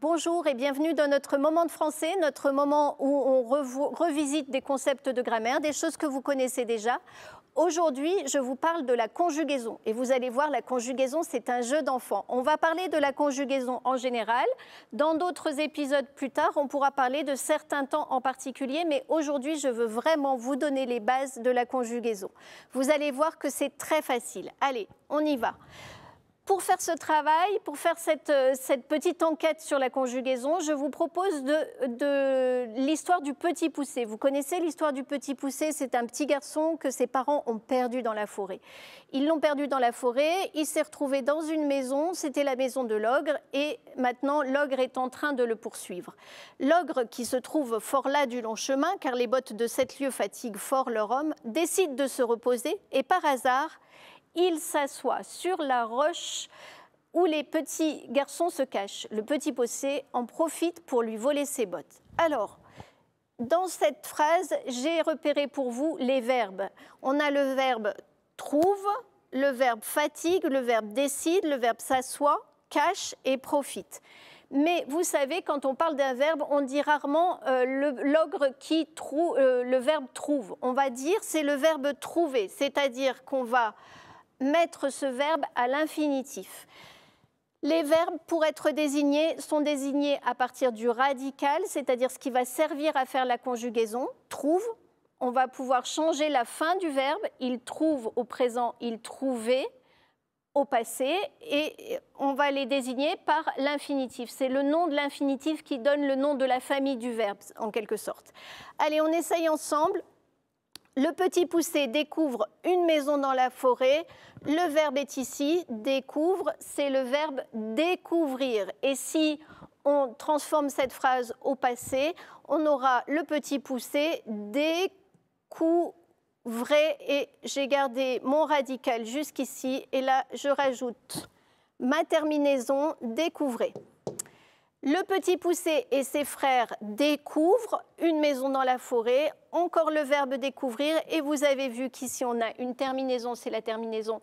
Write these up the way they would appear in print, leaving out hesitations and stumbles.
Bonjour et bienvenue dans notre moment de français, notre moment où on revisite des concepts de grammaire, des choses que vous connaissez déjà. Aujourd'hui, je vous parle de la conjugaison. Et vous allez voir, la conjugaison, c'est un jeu d'enfant. On va parler de la conjugaison en général. Dans d'autres épisodes plus tard, on pourra parler de certains temps en particulier. Mais aujourd'hui, je veux vraiment vous donner les bases de la conjugaison. Vous allez voir que c'est très facile. Allez, on y va. Pour faire ce travail, pour faire cette petite enquête sur la conjugaison, je vous propose de l'histoire du Petit Poucet. Vous connaissez l'histoire du Petit Poucet? C'est un petit garçon que ses parents ont perdu dans la forêt. Ils l'ont perdu dans la forêt, il s'est retrouvé dans une maison, c'était la maison de l'ogre, et maintenant l'ogre est en train de le poursuivre. L'ogre, qui se trouve fort las du long chemin, car les bottes de 7 lieues fatiguent fort leur homme, décide de se reposer, et par hasard, il s'assoit sur la roche où les petits garçons se cachent. Le Petit Poucet en profite pour lui voler ses bottes. Alors, dans cette phrase, j'ai repéré pour vous les verbes. On a le verbe trouve, le verbe fatigue, le verbe décide, le verbe s'assoit, cache et profite. Mais vous savez, quand on parle d'un verbe, on dit rarement l'ogre qui trouve, le verbe trouve. On va dire c'est le verbe trouver, c'est-à-dire qu'on va mettre ce verbe à l'infinitif. Les verbes, pour être désignés, sont désignés à partir du radical, c'est-à-dire ce qui va servir à faire la conjugaison. Trouve, on va pouvoir changer la fin du verbe. Il trouve au présent, il trouvait au passé, et on va les désigner par l'infinitif. C'est le nom de l'infinitif qui donne le nom de la famille du verbe, en quelque sorte. Allez, on essaye ensemble. Le Petit Poucet découvre une maison dans la forêt. Le verbe est ici, découvre, c'est le verbe découvrir. Et si on transforme cette phrase au passé, on aura le Petit Poucet découvrait, et j'ai gardé mon radical jusqu'ici, et là je rajoute ma terminaison, découvrait. Le Petit Poucet et ses frères découvrent une maison dans la forêt, encore le verbe découvrir, et vous avez vu qu'ici on a une terminaison, c'est la terminaison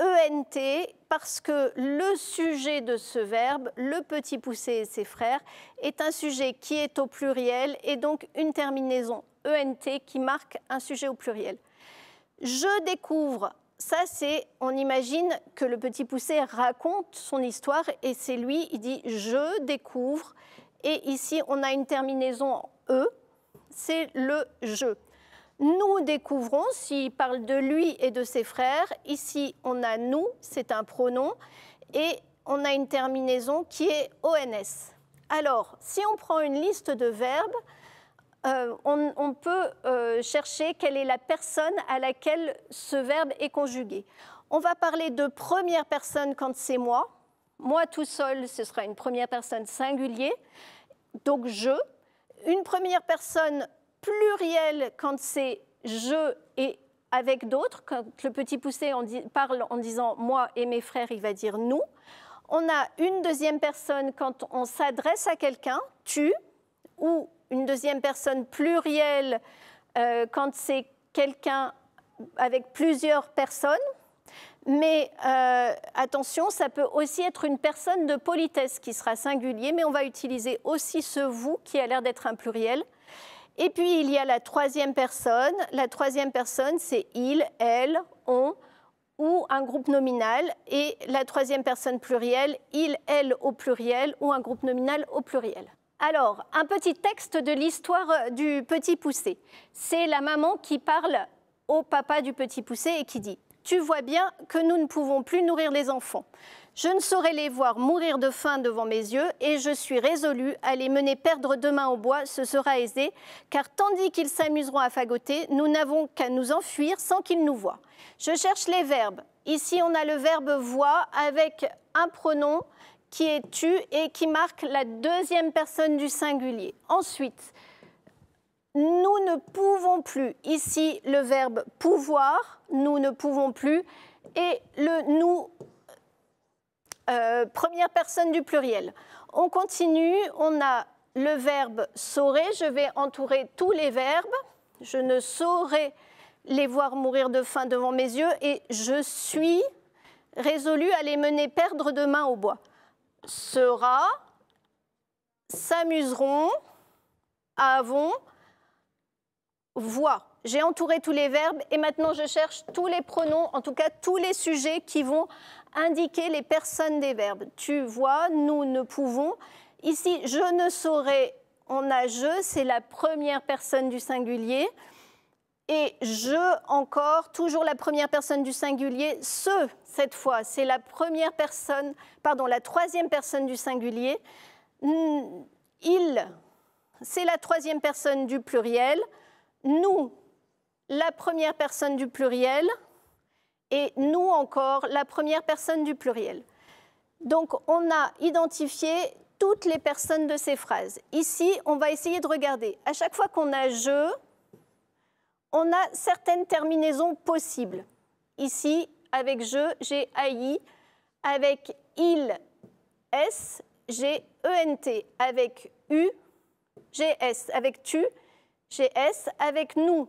ENT, parce que le sujet de ce verbe, le Petit Poucet et ses frères, est un sujet qui est au pluriel, et donc une terminaison ENT qui marque un sujet au pluriel. Je découvre. Ça, c'est, on imagine que le Petit Poucet raconte son histoire et c'est lui, il dit « je découvre ». Et ici, on a une terminaison en « e », c'est le « je ». Nous découvrons, s'il parle de lui et de ses frères. Ici, on a « nous », c'est un pronom. Et on a une terminaison qui est « ONS ». Alors, si on prend une liste de verbes, on peut chercher quelle est la personne à laquelle ce verbe est conjugué. On va parler de première personne quand c'est moi. Moi tout seul, ce sera une première personne singulier, donc je. Une première personne plurielle quand c'est je et avec d'autres. Quand le Petit Poucet parle en disant moi et mes frères, il va dire nous. On a une deuxième personne quand on s'adresse à quelqu'un, tu, ou une deuxième personne plurielle quand c'est quelqu'un avec plusieurs personnes. Mais attention, ça peut aussi être une personne de politesse qui sera singulier, mais on va utiliser aussi ce « vous » qui a l'air d'être un pluriel. Et puis, il y a la troisième personne. La troisième personne, c'est il, elle, on, ou un groupe nominal. Et la troisième personne plurielle, il, elle au pluriel, ou un groupe nominal au pluriel. Alors, un petit texte de l'histoire du Petit Poucet. C'est la maman qui parle au papa du Petit Poucet et qui dit « Tu vois bien que nous ne pouvons plus nourrir les enfants. Je ne saurais les voir mourir de faim devant mes yeux et je suis résolue à les mener perdre demain au bois, ce sera aisé, car tandis qu'ils s'amuseront à fagoter, nous n'avons qu'à nous enfuir sans qu'ils nous voient. Je cherche les verbes. Ici, on a le verbe « voir » avec un pronom qui est « tu » et qui marque la deuxième personne du singulier. Ensuite, nous ne pouvons plus. Ici, le verbe « pouvoir », nous ne pouvons plus, et le « nous », première personne du pluriel. On continue, on a le verbe « saurait », je vais entourer tous les verbes. Je ne saurais les voir mourir de faim devant mes yeux, et je suis résolue à les mener perdre demain au bois. Sera, s'amuseront, avons, voient. J'ai entouré tous les verbes et maintenant je cherche tous les pronoms, en tout cas tous les sujets qui vont indiquer les personnes des verbes. Tu vois, nous ne pouvons. Ici, je ne saurais, on a je, c'est la première personne du singulier. Et je encore, toujours la première personne du singulier. Ce, cette fois, c'est la première personne, pardon, la troisième personne du singulier. Il, c'est la troisième personne du pluriel. Nous, la première personne du pluriel. Et nous encore, la première personne du pluriel. Donc, on a identifié toutes les personnes de ces phrases. Ici, on va essayer de regarder. À chaque fois qu'on a « je », on a certaines terminaisons possibles. Ici, avec « je », j'ai « ai ». Avec « il », « s », j'ai « ent ». Avec « u », j'ai « s ». Avec « tu », j'ai « s ». Avec « nous »,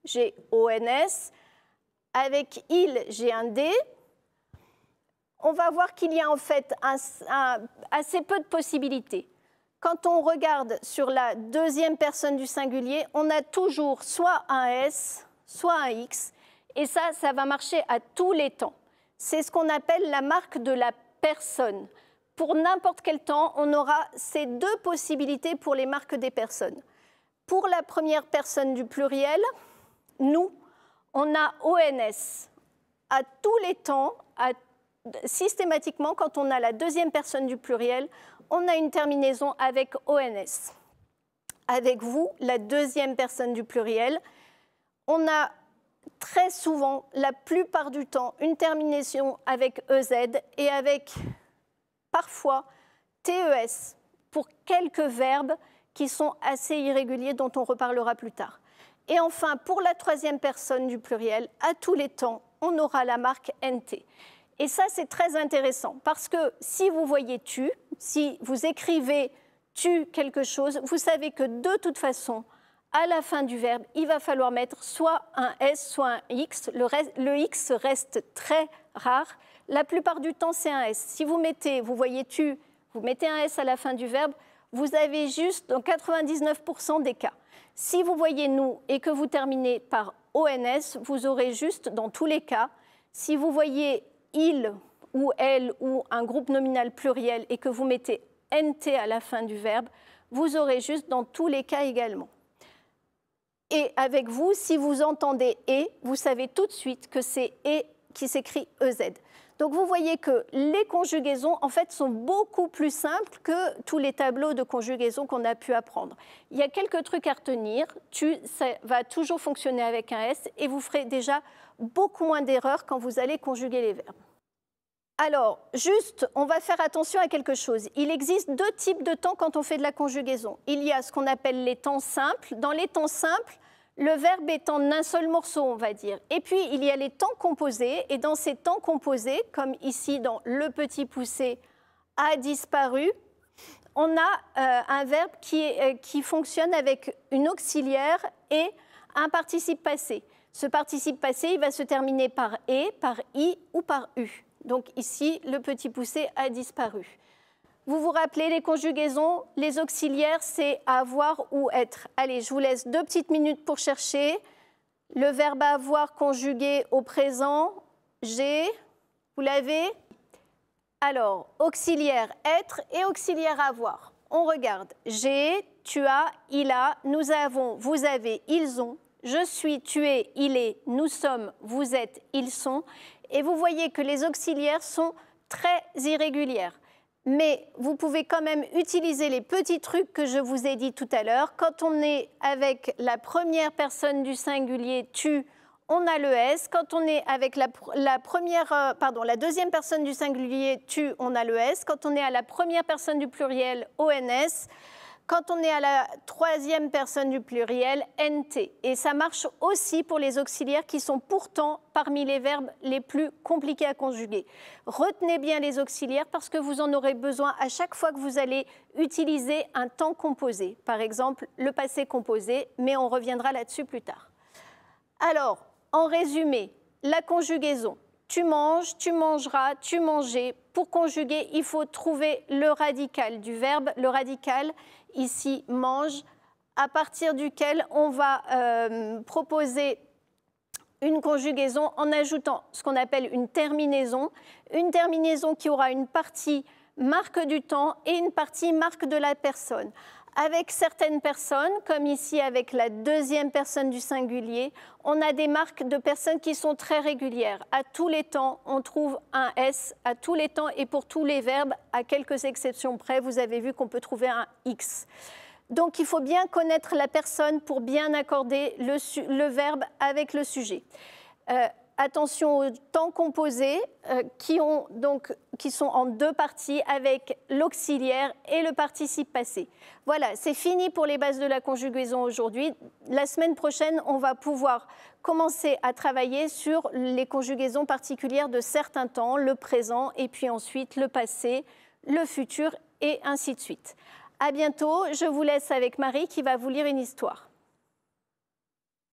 j'ai « ons ». Avec « il », j'ai un « d ». On va voir qu'il y a en fait assez peu de possibilités. Quand on regarde sur la deuxième personne du singulier, on a toujours soit un S, soit un X. Et ça va marcher à tous les temps. C'est ce qu'on appelle la marque de la personne. Pour n'importe quel temps, on aura ces deux possibilités pour les marques des personnes. Pour la première personne du pluriel, nous, on a ONS. À tous les temps, systématiquement, quand on a la deuxième personne du pluriel, on a une terminaison avec ONS. Avec vous, la deuxième personne du pluriel, on a très souvent, la plupart du temps, une terminaison avec EZ et avec parfois TES pour quelques verbes qui sont assez irréguliers dont on reparlera plus tard. Et enfin, pour la troisième personne du pluriel, à tous les temps, on aura la marque NT. Et ça, c'est très intéressant parce que si vous voyez tu, si vous écrivez tu quelque chose, vous savez que de toute façon, à la fin du verbe, il va falloir mettre soit un S, soit un X. Le X reste très rare. La plupart du temps, c'est un S. Si vous voyez tu, vous mettez un S à la fin du verbe, vous avez juste dans 99% des cas. Si vous voyez nous et que vous terminez par ONS, vous aurez juste dans tous les cas. Si vous voyez il ou elle ou un groupe nominal pluriel et que vous mettez NT à la fin du verbe, vous aurez juste dans tous les cas également. Et avec vous, si vous entendez « et », vous savez tout de suite que c'est « et » qui s'écrit « EZ ». Donc vous voyez que les conjugaisons, en fait, sont beaucoup plus simples que tous les tableaux de conjugaison qu'on a pu apprendre. Il y a quelques trucs à retenir. Tu, ça va toujours fonctionner avec un S et vous ferez déjà beaucoup moins d'erreurs quand vous allez conjuguer les verbes. Alors, juste, on va faire attention à quelque chose. Il existe deux types de temps quand on fait de la conjugaison. Il y a ce qu'on appelle les temps simples. Dans les temps simples, le verbe est en un seul morceau, on va dire. Et puis, il y a les temps composés. Et dans ces temps composés, comme ici dans le petit poussé a disparu, on a un verbe qui fonctionne avec une auxiliaire et un participe passé. Ce participe passé, il va se terminer par « et », par « i » ou par « u ». Donc ici, le petit poussé a disparu. Vous vous rappelez les conjugaisons, les auxiliaires, c'est avoir ou être. Allez, je vous laisse 2 petites minutes pour chercher. Le verbe avoir conjugué au présent, j'ai, vous l'avez? Alors, auxiliaire être et auxiliaire avoir. On regarde. J'ai, tu as, il a, nous avons, vous avez, ils ont. Je suis, tu es, il est, nous sommes, vous êtes, ils sont. Et vous voyez que les auxiliaires sont très irrégulières. Mais vous pouvez quand même utiliser les petits trucs que je vous ai dit tout à l'heure. Quand on est avec la première personne du singulier tu, on a le S. Quand on est avec la deuxième personne du singulier tu, on a le S. Quand on est à la première personne du pluriel ONS. Quand on est à la troisième personne du pluriel, NT. Et ça marche aussi pour les auxiliaires qui sont pourtant parmi les verbes les plus compliqués à conjuguer. Retenez bien les auxiliaires parce que vous en aurez besoin à chaque fois que vous allez utiliser un temps composé. Par exemple, le passé composé, mais on reviendra là-dessus plus tard. Alors, en résumé, la conjugaison. Tu manges, tu mangeras, tu mangeais. Pour conjuguer, il faut trouver le radical du verbe. Le radical, ici, mange, à partir duquel on va proposer une conjugaison en ajoutant ce qu'on appelle une terminaison qui aura une partie marque du temps et une partie marque de la personne. Avec certaines personnes, comme ici avec la deuxième personne du singulier, on a des marques de personnes qui sont très régulières. À tous les temps, on trouve un S, à tous les temps et pour tous les verbes, à quelques exceptions près, vous avez vu qu'on peut trouver un X. Donc, il faut bien connaître la personne pour bien accorder le verbe avec le sujet. Attention aux temps composés qui sont en deux parties avec l'auxiliaire et le participe passé. Voilà, c'est fini pour les bases de la conjugaison aujourd'hui. La semaine prochaine, on va pouvoir commencer à travailler sur les conjugaisons particulières de certains temps, le présent et puis ensuite le passé, le futur et ainsi de suite. À bientôt, je vous laisse avec Marie qui va vous lire une histoire.